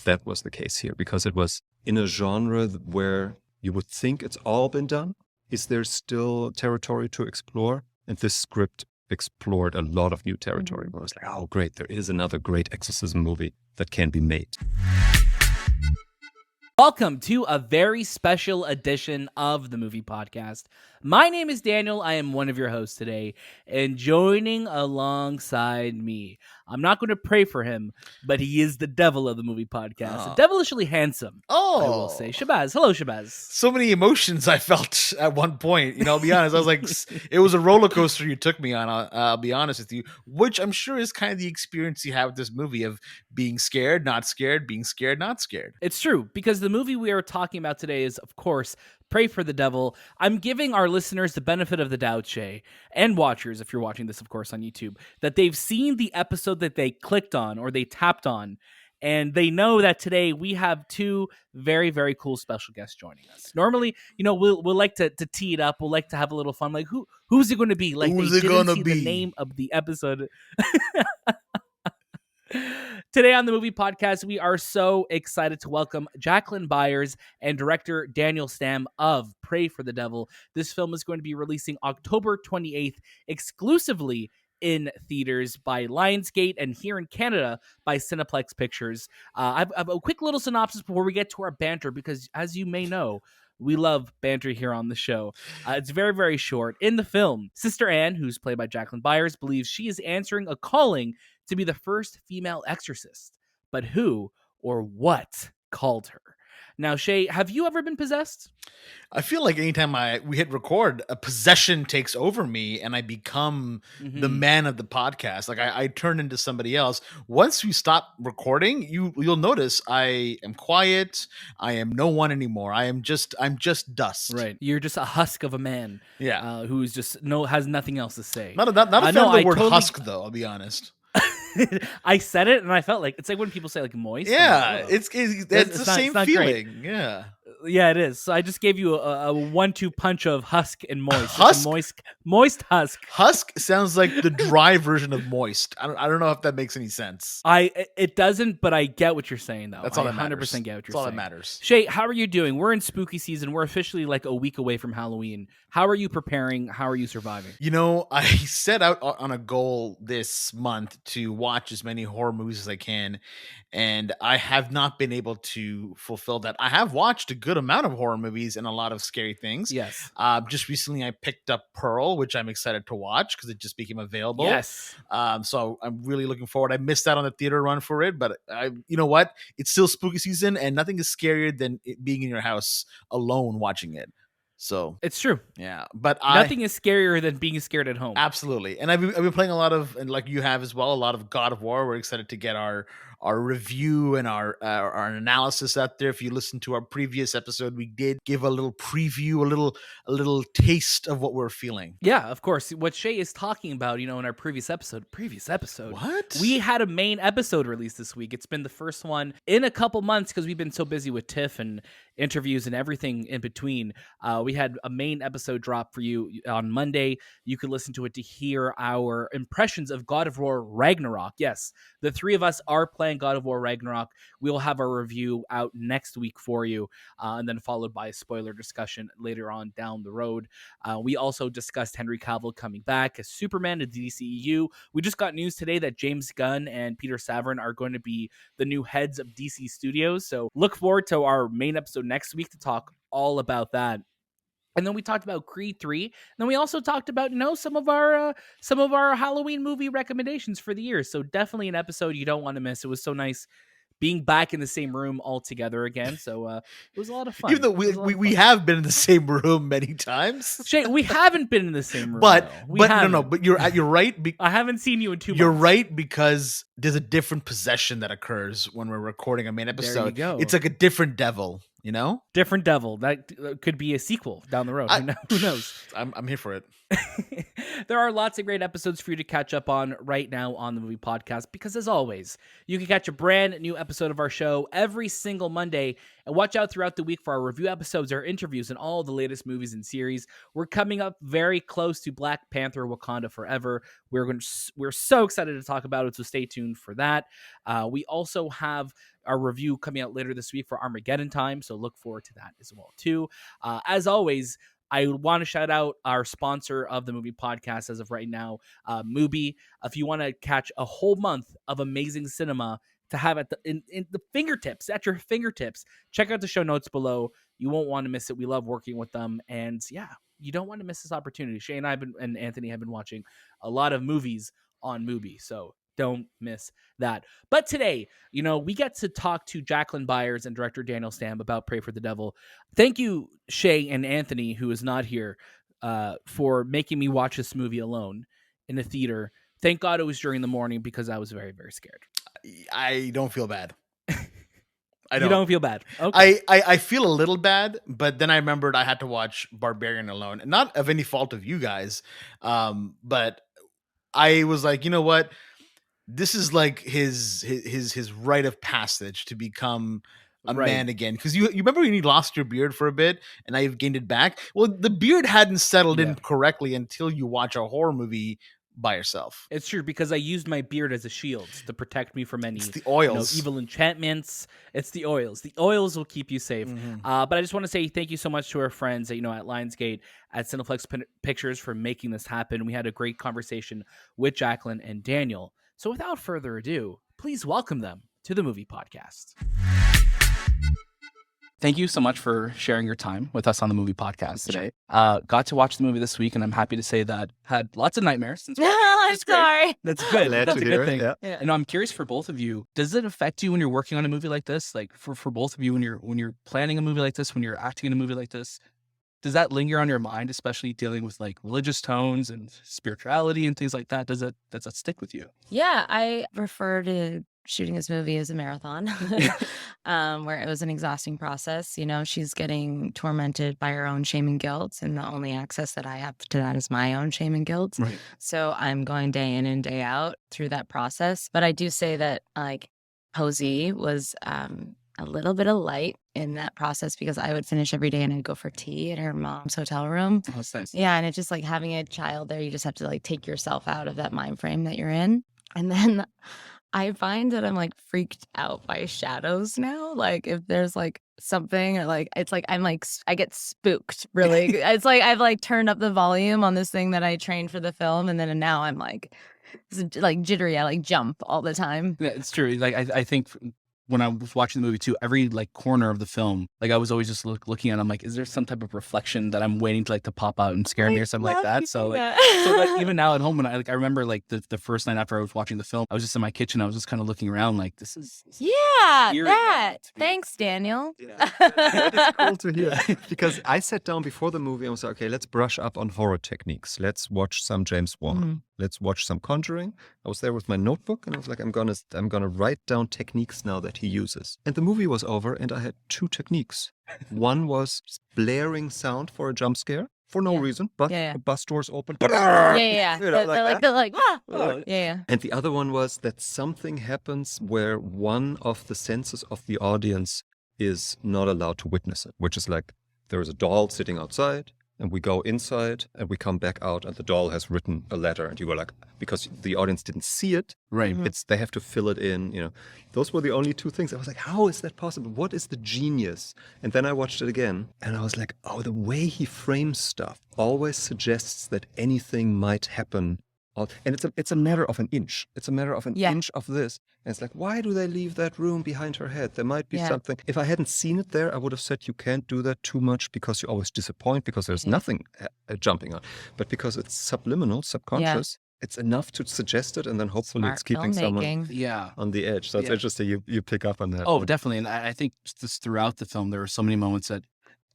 that was the case here, because it was in a genre where you would think it's all been done. Is there still territory to explore? And this script explored a lot of new territory. I was like, oh, great, there is another great exorcism movie that can be made. Welcome to a very special edition of the Movie Podcast. My name is Daniel. I am one of your hosts today, and joining alongside me, I'm not going to pray for him, but he is the devil of the Movie Podcast. Devilishly handsome, I will say. Shahbaz. Hello, Shahbaz. So many emotions I felt at one point. You know, I'll be honest. I was like, it was a roller coaster you took me on. I'll be honest with you, which I'm sure is kind of the experience you have with this movie of being scared, not scared, being scared, not scared. It's true, because the movie we are talking about today is, of course, Pray for the Devil. I'm giving our listeners the benefit of the doubt, Shay, and watchers, if you're watching this, of course, on YouTube, that they've seen the episode that they clicked on or they tapped on, and they know that today we have two very, very cool special guests joining us. Normally, you know, we'll like to tee it up. We'll like to have a little fun. Like, who's it going to be? Like, who's it going to be? The name of the episode. Today on the Movie Podcast, we are so excited to welcome Jacqueline Byers and director Daniel Stamm of Pray for the Devil. This film is going to be releasing October 28th exclusively in theaters by Lionsgate, and here in Canada by Cineplex Pictures. I've a quick little synopsis before we get to our banter, because as you may know, we love banter here on the show. It's very, very short. In the film, Sister Anne, who's played by Jacqueline Byers, believes she is answering a calling to be the first female exorcist. But who or what called her? Now, Shay, have you ever been possessed? I feel like anytime we hit record, a possession takes over me and I become the man of the podcast. Like I turn into somebody else. Once we stop recording, you'll notice I am quiet. I am no one anymore. I'm just dust. Right. You're just a husk of a man. Yeah. Who's just has nothing else to say. Not a fan of the word husk, though, I'll be honest. I said it and I felt like it's like when people say like moist. Yeah, it's the same feeling. Great. Yeah, it is. So I just gave you a 1-2 punch of husk and moist. Moist husk. Husk sounds like the dry version of moist. I don't know if that makes any sense. It doesn't, but I get what you're saying though. That's all that 100% matters. get what you're That's all saying. that matters. Shay, how are you doing? We're in spooky season. We're officially like a week away from Halloween. How are you preparing? How are you surviving? You know, I set out on a goal this month to watch as many horror movies as I can, and I have not been able to fulfill that. I have watched a good amount of horror movies and a lot of scary things. Yes. Just recently I picked up Pearl, which I'm excited to watch because it just became available. Yes. So I'm really looking forward. I missed out on the theater run for it, but you know what? It's still spooky season, and nothing is scarier than it being in your house alone watching it. So it's true. Yeah, but nothing is scarier than being scared at home. Absolutely. And I've been playing a lot of, and like you have as well, a lot of God of War. We're excited to get our review and our analysis out there. If you listen to our previous episode, we did give a little preview, a little taste of what we're feeling. Yeah, of course. What Shay is talking about, you know, in our previous episode. What? We had a main episode released this week. It's been the first one in a couple months because we've been so busy with TIFF and interviews and everything in between. We had a main episode drop for you on Monday. You could listen to it to hear our impressions of God of War Ragnarok. Yes, the three of us are playing God of War Ragnarok. We'll have our review out next week for you, and then followed by a spoiler discussion later on down the road. We also discussed Henry Cavill coming back as Superman to DCEU. We just got news today that James Gunn and Peter Safran are going to be the new heads of DC Studios. So look forward to our main episode next week to talk all about that. And then we talked about Creed 3. And then we also talked about, you know, some of our Halloween movie recommendations for the year. So definitely an episode you don't want to miss. It was so nice being back in the same room all together again. So it was a lot of fun. Even though we have been in the same room many times. Shay, we haven't been in the same room. But you're right. I haven't seen you in 2 months. You're right, because there's a different possession that occurs when we're recording a main episode. There you go. It's like a different devil, you know? Different devil. That could be a sequel down the road. Who knows? I'm here for it. There are lots of great episodes for you to catch up on right now on the Movie Podcast because, as always, you can catch a brand new episode of our show every single Monday, and watch out throughout the week for our review episodes, our interviews, and all the latest movies and series. We're coming up very close to Black Panther: Wakanda Forever. We're so excited to talk about it, so stay tuned for that. We also have our review coming out later this week for Armageddon Time, so look forward to that as well too. As always, I want to shout out our sponsor of the Movie Podcast as of right now, MUBI. If you want to catch a whole month of amazing cinema to have at in the fingertips, at your fingertips, check out the show notes below. You won't want to miss it. We love working with them, and yeah, you don't want to miss this opportunity. Shay and I and Anthony have been watching a lot of movies on MUBI, so don't miss that. But today, we get to talk to Jacqueline Byers and director Daniel Stamm about Pray for the Devil. Thank you, Shay and Anthony, who is not here, for making me watch this movie alone in a theater. Thank God it was during the morning because I was very, very scared. I don't feel bad. You don't feel bad. Okay. I feel a little bad, but then I remembered I had to watch Barbarian alone, and not of any fault of you guys. But I was like, you know what? This is like his rite of passage to become a man again. Because you remember when you lost your beard for a bit and now you've gained it back? Well, the beard hadn't settled in correctly until you watch a horror movie by yourself. It's true, because I used my beard as a shield to protect me from any the oils. Evil enchantments. It's the oils. The oils will keep you safe. But I just want to say thank you so much to our friends at Lionsgate, at Cineplex Pictures for making this happen. We had a great conversation with Jacqueline and Daniel. So without further ado, please welcome them to the Movie Podcast. Thank you so much for sharing your time with us on the Movie Podcast today. Got to watch the movie this week, and I'm happy to say that had lots of nightmares. I'm sorry. That's good. Glad That's to a hear good it, thing. yeah. And I'm curious for both of you, does it affect you when you're working on a movie like this? Like for both of you, when you're planning a movie like this, when you're acting in a movie like this, does that linger on your mind, especially dealing with like religious tones and spirituality and things like that? Does that stick with you? Yeah, I refer to shooting this movie as a marathon, where it was an exhausting process. She's getting tormented by her own shame and guilt, and the only access that I have to that is my own shame and guilt. Right. So I'm going day in and day out through that process. But I do say that like Posey was a little bit of light in that process, because I would finish every day and I'd go for tea at her mom's hotel room. Oh, that's nice. Yeah, and it's just like having a child there, you just have to like take yourself out of that mind frame that you're in. And then I find that I'm like freaked out by shadows now. Like if there's like something, or like it's like I'm like I get spooked. Really, it's like I've like turned up the volume on this thing that I trained for the film, and then now I'm like jittery. I like jump all the time. Yeah, it's true. Like I think when I was watching the movie too, every like corner of the film, like I was always just looking at it, I'm like, is there some type of reflection that I'm waiting to pop out and scare me or something like that? So like even now at home, when I remember like the first night after I was watching the film, I was just in my kitchen, I was just kind of looking around like, this is that. Thanks, Daniel. Yeah. It's cool to hear. Because I sat down before the movie and was like, okay, let's brush up on horror techniques. Let's watch some James Wan. Let's watch some Conjuring. I was there with my notebook and I was like, I'm gonna write down techniques now that he uses. And the movie was over and I had two techniques. One was blaring sound for a jump scare for no reason, but the bus doors open. Yeah. Yeah. And the other one was that something happens where one of the senses of the audience is not allowed to witness it, which is like there is a doll sitting outside and we go inside and we come back out and the doll has written a letter and you go like, because the audience didn't see it, right? They have to fill it in, Those were the only two things. I was like, how is that possible? What is the genius? And then I watched it again and I was like, oh, the way he frames stuff always suggests that anything might happen. And it's a matter of an inch. It's a matter of an inch of this. And it's like, why do they leave that room behind her head? There might be something. If I hadn't seen it there, I would have said you can't do that too much because you always disappoint because there's nothing jumping on. But because it's subliminal, subconscious, it's enough to suggest it, and then hopefully it's keeping someone on the edge. So it's interesting you pick up on that. Oh, definitely. And I think just throughout the film, there were so many moments that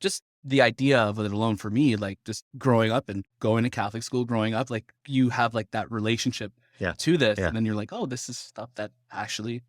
just the idea of it alone for me, like just growing up and going to Catholic school, growing up, like you have like that relationship to this. And then you're like, oh, this is stuff that actually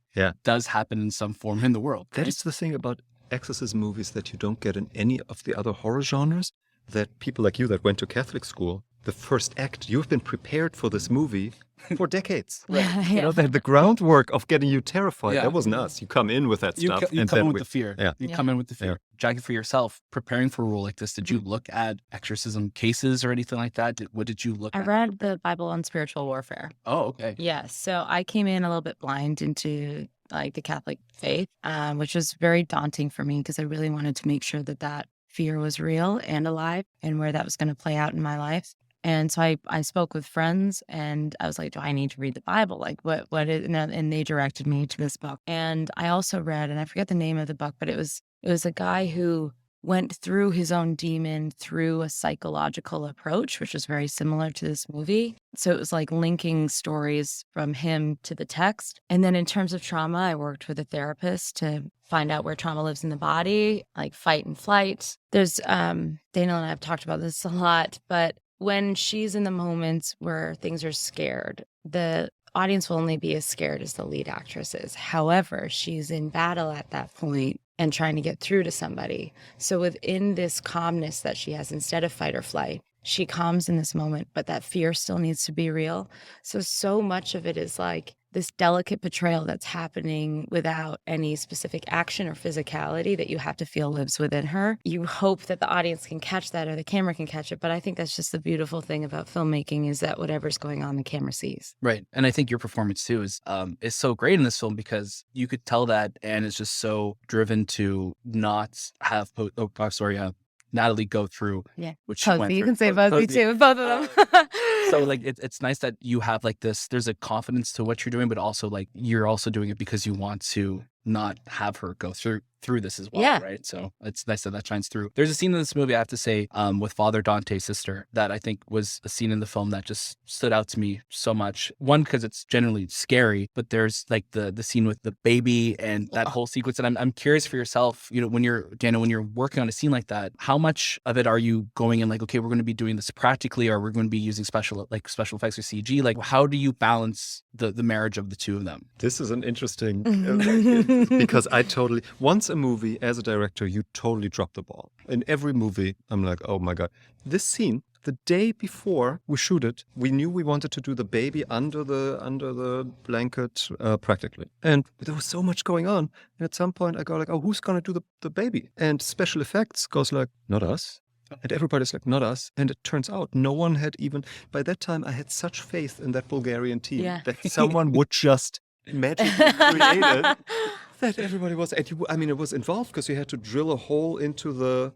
does happen in some form in the world. That is the thing about exorcism movies that you don't get in any of the other horror genres, that people like you that went to Catholic school, the first act. You've been prepared for this movie for decades. Yeah, You know, the groundwork of getting you terrified, that wasn't us. You come in with that stuff. You come in with the fear. Yeah. You come in with the fear. Yeah. Jackie, for yourself, preparing for a role like this, did you look at exorcism cases or anything like that? What did you look I at? read the Bible on spiritual warfare. Oh, okay. Yes. So I came in a little bit blind into like the Catholic faith, which was very daunting for me because I really wanted to make sure that fear was real and alive and where that was going to play out in my life. And so I spoke with friends and I was like, do I need to read the Bible? Like what is, and they directed me to this book. And I also read, and I forget the name of the book, but it was a guy who went through his own demon through a psychological approach, which was very similar to this movie. So it was like linking stories from him to the text. And then in terms of trauma, I worked with a therapist to find out where trauma lives in the body, like fight and flight. There's, Daniel and I have talked about this a lot, but when she's in the moments where things are scared, the audience will only be as scared as the lead actress is. However, she's in battle at that point and trying to get through to somebody. So within this calmness that she has, instead of fight or flight, she calms in this moment, but that fear still needs to be real. So much of it is like this delicate portrayal that's happening without any specific action or physicality that you have to feel lives within her. You hope that the audience can catch that or the camera can catch it. But I think that's just the beautiful thing about filmmaking is that whatever's going on, the camera sees. Right. And I think your performance too is so great in this film because you could tell that Anne is just so driven to not have, Natalie go through. Yeah. Which she went Posey, you through. can say Posey too, both of them. So like it's nice that you have like this, there's a confidence to what you're doing, but also like you're also doing it because you want to not have her go through this as well, Yeah. right? So it's nice that shines through. There's a scene in this movie, I have to say, with Father Dante's sister that I think was a scene in the film that just stood out to me so much. One, because it's generally scary, but there's like the scene with the baby and that whole sequence. And I'm curious for yourself, you know, when you're working on a scene like that, how much of it are you going in like, okay, we're going to be doing this practically, or we're going to be using special effects or CG? Like, how do you balance the marriage of the two of them? This is an interesting because once a movie, as a director, you totally drop the ball. In every movie, I'm like, oh my God. This scene, the day before we shoot it, we knew we wanted to do the baby under the blanket practically. And there was so much going on. And at some point I go like, oh, who's going to do the baby? And special effects goes like, not us. And everybody's like, not us. And it turns out no one had even, by that time I had such faith in that Bulgarian team that someone would just magically create it. That everybody was, and it was involved because you had to drill a hole into the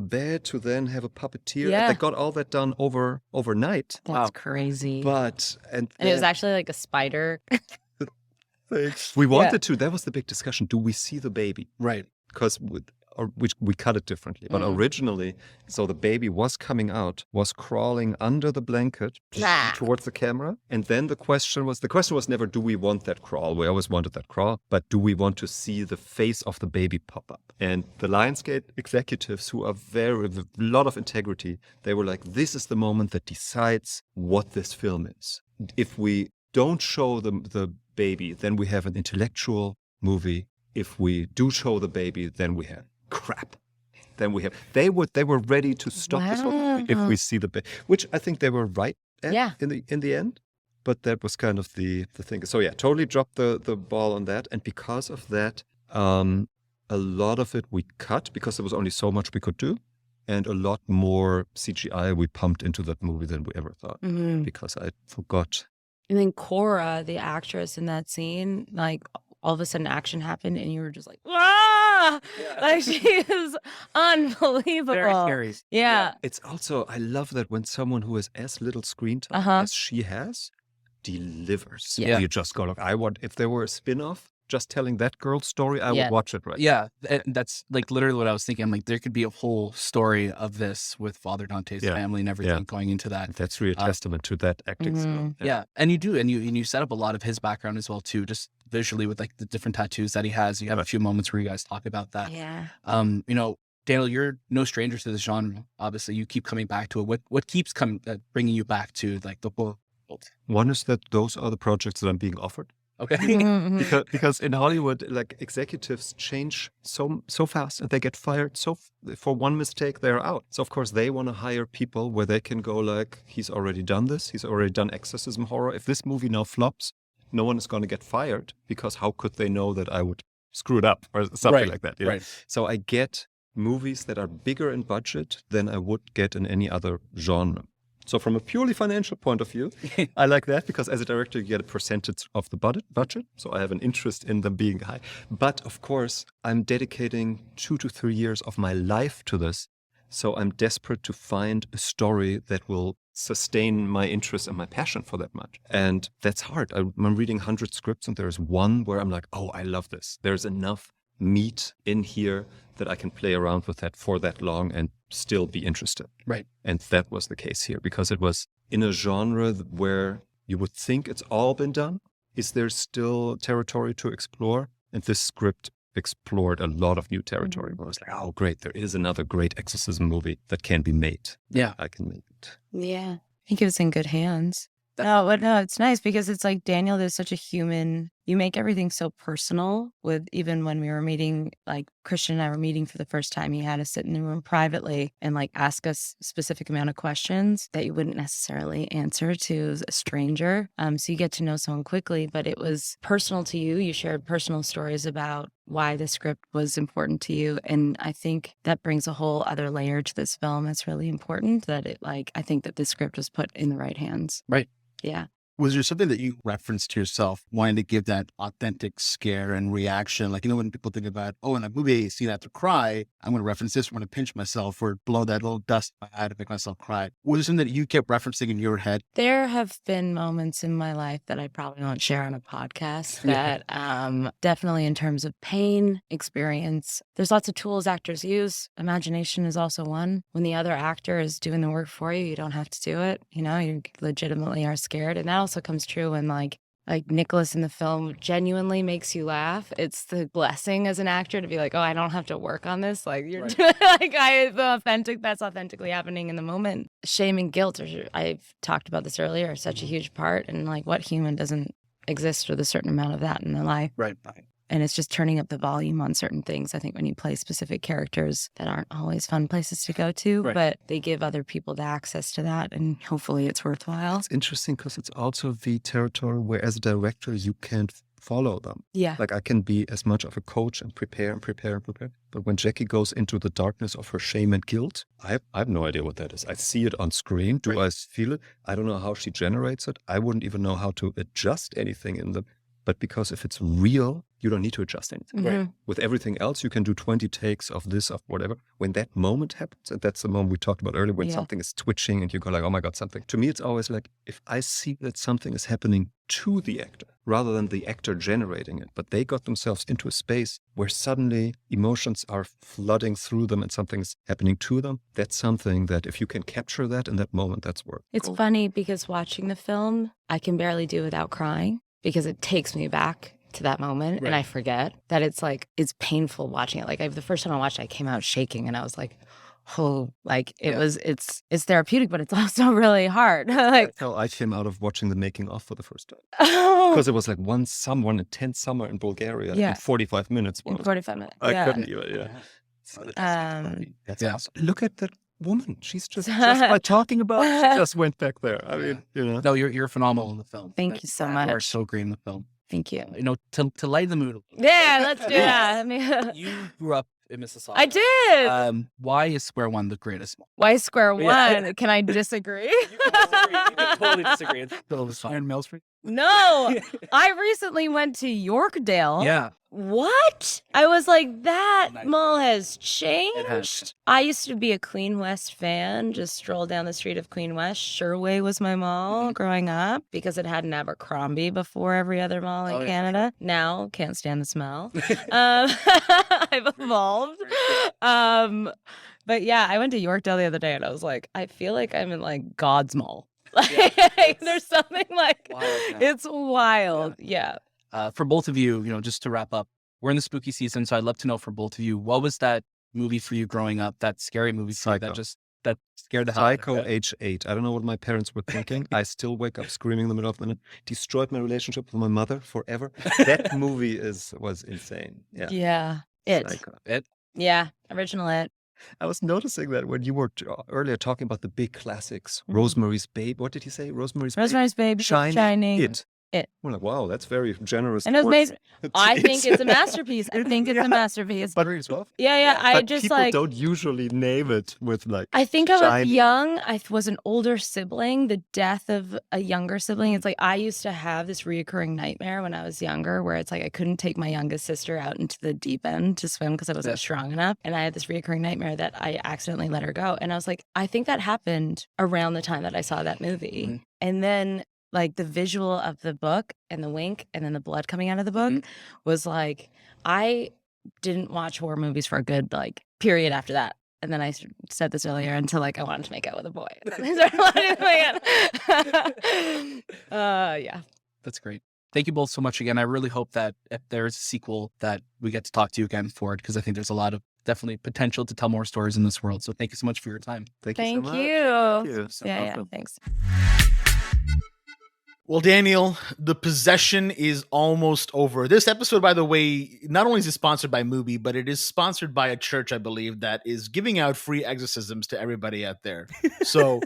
bed to then have a puppeteer. Yeah. They got all that done overnight. That's crazy. And it was actually like a spider. we wanted to. That was the big discussion. Do we see the baby? Right. Because we cut it differently. But originally, so the baby was coming out, was crawling under the blanket towards the camera. And then the question was never, do we want that crawl? We always wanted that crawl. But do we want to see the face of the baby pop up? And the Lionsgate executives, who are with a lot of integrity, they were like, this is the moment that decides what this film is. If we don't show the baby, then we have an intellectual movie. If we do show the baby, then we have crap. Then we have they were ready to stop this one if we see the baby, which I think they were right at in the end. But that was kind of the thing. So yeah, totally dropped the ball on that. And because of that, a lot of it we cut because there was only so much we could do. And a lot more CGI we pumped into that movie than we ever thought. Mm-hmm. Because I forgot. And then Cora, the actress in that scene, like all of a sudden action happened and you were just like, ah! Yeah. Like she is unbelievable. Very scary. Yeah. It's also, I love that when someone who has as little screen time as she has delivers. Yeah. You just go like, if there were a spin-off just telling that girl's story, I would watch it right. Yeah. And that's like literally what I was thinking. I'm like, there could be a whole story of this with Father Dante's family and everything going into that. That's really a testament to that acting skill. Yeah. And you do. And you set up a lot of his background as well, too, just visually with like the different tattoos that he has. You have a few moments where you guys talk about that. Yeah. You know, Daniel, you're no stranger to this genre. Obviously, you keep coming back to it. What keeps bringing you back to like the world? One is that those are the projects that I'm being offered. Okay. because in Hollywood, like executives change so fast and they get fired for one mistake they're out. So of course they want to hire people where they can go like, he's already done this, he's already done exorcism horror. If this movie now flops, no one is going to get fired because how could they know that I would screw it up or something like that? You know? Right. So I get movies that are bigger in budget than I would get in any other genre. So from a purely financial point of view, I like that because as a director, you get a percentage of the budget. So I have an interest in them being high. But of course, I'm dedicating 2 to 3 years of my life to this. So I'm desperate to find a story that will sustain my interest and my passion for that much. And that's hard. I'm reading 100 scripts and there's one where I'm like, oh, I love this. There's enough meat in here that I can play around with that for that long and still be interested. Right. And that was the case here because it was in a genre where you would think it's all been done. Is there still territory to explore? And this script explored a lot of new territory. Where I was like, oh, great. There is another great exorcism movie that can be made. Yeah. I can make it. Yeah. I think it was in good hands. No, it's nice because it's like Daniel is such a human. You make everything so personal with even when we were meeting, like Christian and I were meeting for the first time, he had us sit in the room privately and like ask us a specific amount of questions that you wouldn't necessarily answer to a stranger. So you get to know someone quickly, but it was personal to you. You shared personal stories about why the script was important to you. And I think that brings a whole other layer to this film that's really important that I think that this script was put in the right hands. Right. Yeah. Was there something that you referenced to yourself, wanting to give that authentic scare and reaction? Like, when people think about, in a movie scene I have to cry, I'm going to reference this, I'm going to pinch myself or blow that little dust in my eye to make myself cry. Was there something that you kept referencing in your head? There have been moments in my life that I probably won't share on a podcast that definitely in terms of pain, experience, there's lots of tools actors use. Imagination is also one. When the other actor is doing the work for you, you don't have to do it. You legitimately are scared. And that also comes true when like Nicholas in the film genuinely makes you laugh. It's the blessing as an actor to be like, oh, I don't have to work on this. Like you're doing, that's authentically happening in the moment. Shame and guilt, I've talked about this earlier, are such a huge part. And like what human doesn't exist with a certain amount of that in their life. Right. And it's just turning up the volume on certain things. I think when you play specific characters that aren't always fun places to go to, but they give other people the access to that. And hopefully it's worthwhile. It's interesting because it's also the territory where as a director, you can't follow them. Yeah. Like I can be as much of a coach and prepare. But when Jackie goes into the darkness of her shame and guilt, I have no idea what that is. I see it on screen. Do I feel it? I don't know how she generates it. I wouldn't even know how to adjust anything in them. But because if it's real, you don't need to adjust anything. Right. With everything else, you can do 20 takes of this, of whatever. When that moment happens, and that's the moment we talked about earlier, when something is twitching and you go like, oh my God, something. To me, it's always like, if I see that something is happening to the actor, rather than the actor generating it, but they got themselves into a space where suddenly emotions are flooding through them and something's happening to them, that's something that if you can capture that in that moment, that's work. It's funny because watching the film, I can barely do without crying because it takes me back to that moment and I forget that it's painful watching it. Like the first time I watched it, I came out shaking and I was like, oh, like it's therapeutic, but it's also really hard. Like that's how I came out of watching the making of for the first time. Because it was like one intense summer in Bulgaria in 45 minutes. In 45 minutes. I couldn't even, That's awesome. Look at that woman. She's just by talking about it, she just went back there. I mean, No, you're phenomenal in the film. Thank you so much. You are so great in the film. Thank you. To lighten the mood a little. Yeah, let's do that. I mean, You grew up in Mississauga. I did. Why is Square One the greatest mall? Why Square One? Yeah. Can I disagree? You can totally disagree. It's Iron Mill Street? No. I recently went to Yorkdale. Yeah. What? I was like, that Nice. mall has It changed. has. I used to be a Queen West fan, just stroll down the street of Queen West. Sherway was my mall growing up because it had an Abercrombie before every other mall in Canada. Now, can't stand the smell. I've evolved. But yeah, I went to Yorkdale the other day and I was like, I feel like I'm in like God's mall. Like, there's something like, it's wild. Yeah. For both of you, just to wrap up, we're in the spooky season, so I'd love to know from both of you, what was that movie for you growing up, that scary movie for you that just that scared the hell out of Psycho me. age 8. I don't know what my parents were thinking. I still wake up screaming in the middle of the night. Destroyed my relationship with my mother forever. That movie was insane. Yeah. Yeah. It. Psycho. Yeah. Original It. I was noticing that when you were earlier talking about the big classics, Mhm. Rosemary's Baby. What did he say? Rosemary's Baby. Rosemary's Baby. Shining. It. It. We're like, wow, that's very generous. And it was towards- amazing. I think it's a masterpiece. I think it's a masterpiece. But really tough. Yeah. I But just people like. don't usually name it with like. I think I was Shining. young. I was an older sibling. The death of a younger sibling. It's like I used to have this reoccurring nightmare when I was younger where it's like I couldn't take my youngest sister out into the deep end to swim because I wasn't strong enough. And I had this reoccurring nightmare that I accidentally let her go. And I was like, I think that happened around the time that I saw that movie. Mhm. And then like the visual of the book and the wink and then the blood coming out of the book was like, I didn't watch horror movies for a good like period after that. And then I said this earlier until like I wanted to make out with a boy. And then I started wanting to make out. Yeah. That's great. Thank you both so much again. I really hope that if there's a sequel that we get to talk to you again for it, because I think there's a lot of definitely potential to tell more stories in this world. So thank you so much for your time. Thank you so Thank much. you. Thank you. Yeah, Awesome. thanks. Well, Daniel, the possession is almost over. This episode, by the way, not only is it sponsored by MUBI, but it is sponsored by a church, I believe, that is giving out free exorcisms to everybody out there. So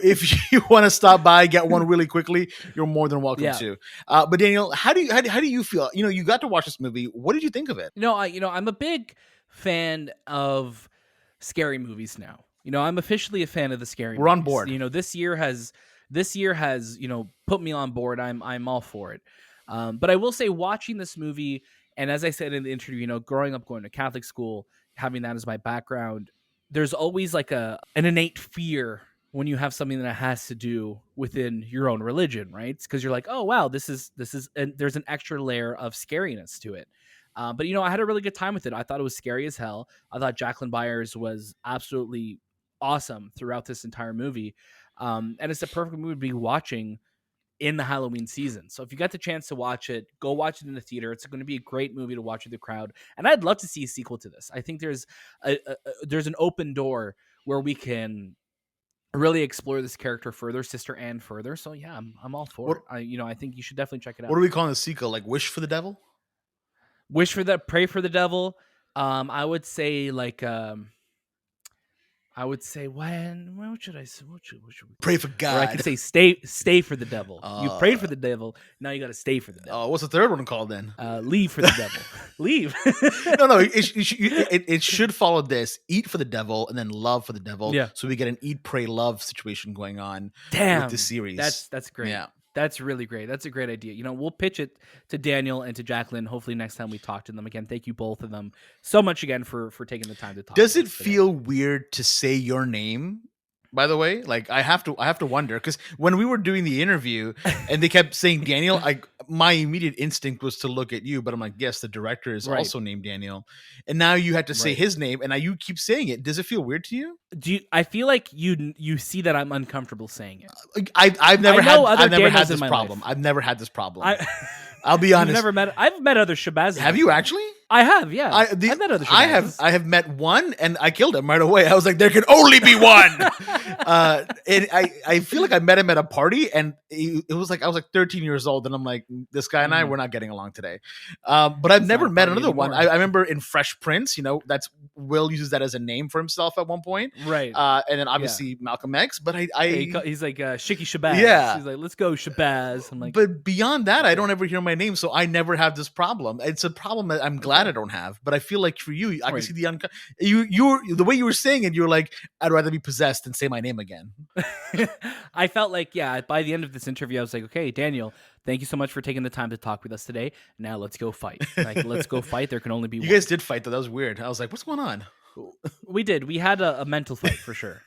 if you want to stop by, get one really quickly, you're more than welcome to. But Daniel, how do you feel? You know, you got to watch this movie. What did you think of it? I'm a big fan of scary movies now. I'm officially a fan of the scary We're on movies. board. This year has put me on board. I'm all for it. But I will say, watching this movie, and as I said in the interview, growing up going to Catholic school, having that as my background, there's always like an innate fear when you have something that has to do within your own religion, right? Because you're like, oh wow, this is, and there's an extra layer of scariness to it. But I had a really good time with it. I thought it was scary as hell. I thought Jacqueline Byers was absolutely awesome throughout this entire movie. And it's a perfect movie to be watching in the Halloween season. So if you got the chance to watch it, go watch it in the theater. It's going to be a great movie to watch with the crowd. And I'd love to see a sequel to this. I think there's an open door where we can really explore this character further, Sister Anne further. So yeah, I'm all for it. I think you should definitely check it out. What are we calling the sequel? Like Wish for the Devil? Pray for the Devil. I would say like what should I say? What should we Pray for God. Or I could say stay for the devil. You prayed for the devil, now you got to stay for the devil. What's the third one called then? Leave for the devil. Leave. No, it should follow this: eat for the devil and then love for the devil. Yeah. So we get an eat, pray, love situation going on. Damn, with the series. That's great. Yeah. That's really great. That's a great idea. We'll pitch it to Daniel and to Jacqueline. Hopefully next time we talk to them again. Thank you both of them so much again for taking the time to talk. Does to it us today. feel weird to say your name? By the way, like I have to wonder, because when we were doing the interview and they kept saying Daniel, my immediate instinct was to look at you, but I'm like, yes, the director is Right. also named Daniel, and now you had to say Right. his name, and now you keep saying it. Does it feel weird to you? I feel like you see that I'm uncomfortable saying it. Like, I've never know other had Daniels this in my problem. life. I've never had this problem. I'll be honest. I've met other Shahbaz. Have you actually? I have, yeah. I've met other Shahbazes. I have met one, and I killed him right away. I was like, there can only be one. And I feel like I met him at a party, and it was like I was like 13 years old, and I'm like, this guy and I, we're not getting along today. But I've never met another one. I remember in Fresh Prince, that's Will uses that as a name for himself at one point, right? And then obviously Malcolm X. But he's like Shicky Shahbaz. Yeah, he's like, let's go Shahbaz. I'm like, but beyond that, I don't ever hear my name, so I never have this problem. It's a problem that I'm glad I don't have, but I feel like for you, I can see the way you were saying it. You're like, I'd rather be possessed than say my name again. I felt like, by the end of this interview, I was like, okay, Daniel, thank you so much for taking the time to talk with us today. Now let's go fight. Let's go fight. There can only be one. You guys did fight, though. That was weird. I was like, what's going on? We did. We had a mental fight for sure.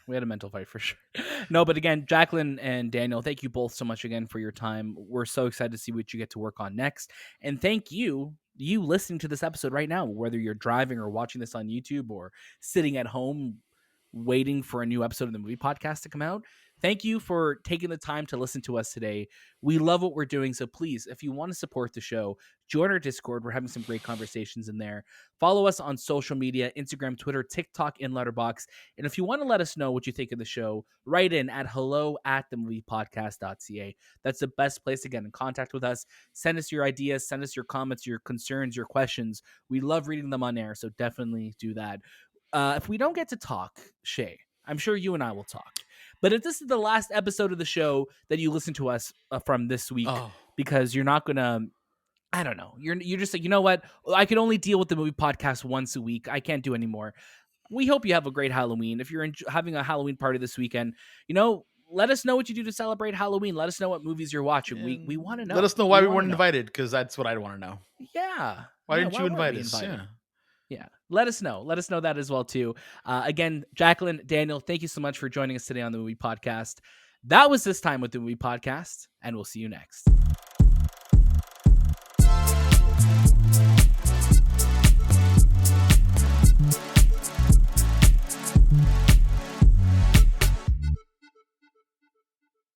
No, but again, Jacqueline and Daniel, thank you both so much again for your time. We're so excited to see what you get to work on next. And thank you listening to this episode right now, whether you're driving or watching this on YouTube or sitting at home waiting for a new episode of the Movie Podcast to come out. Thank you for taking the time to listen to us today. We love what we're doing. So please, if you want to support the show, join our Discord. We're having some great conversations in there. Follow us on social media, Instagram, Twitter, TikTok, and Letterboxd. And if you want to let us know what you think of the show, write in at hello@TheMoviePodcast.ca. That's the best place to get in contact with us. Send us your ideas, send us your comments, your concerns, your questions. We love reading them on air, so definitely do that. If we don't get to talk, Shay, I'm sure you and I will talk. But if this is the last episode of the show that you listen to us from this week, because you're not gonna, I don't know, you're just like, you know what? I can only deal with the movie podcast once a week. I can't do anymore. We hope you have a great Halloween. If you're having a Halloween party this weekend, let us know what you do to celebrate Halloween. Let us know what movies you're watching. We want to know. Let us know why we weren't invited, because that's what I'd want to know. Yeah. Why didn't you invite us? Yeah. Let us know. Let us know that as well, too. Again, Jacqueline, Daniel, thank you so much for joining us today on the Movie Podcast. That was This Time with the Movie Podcast, and we'll see you next.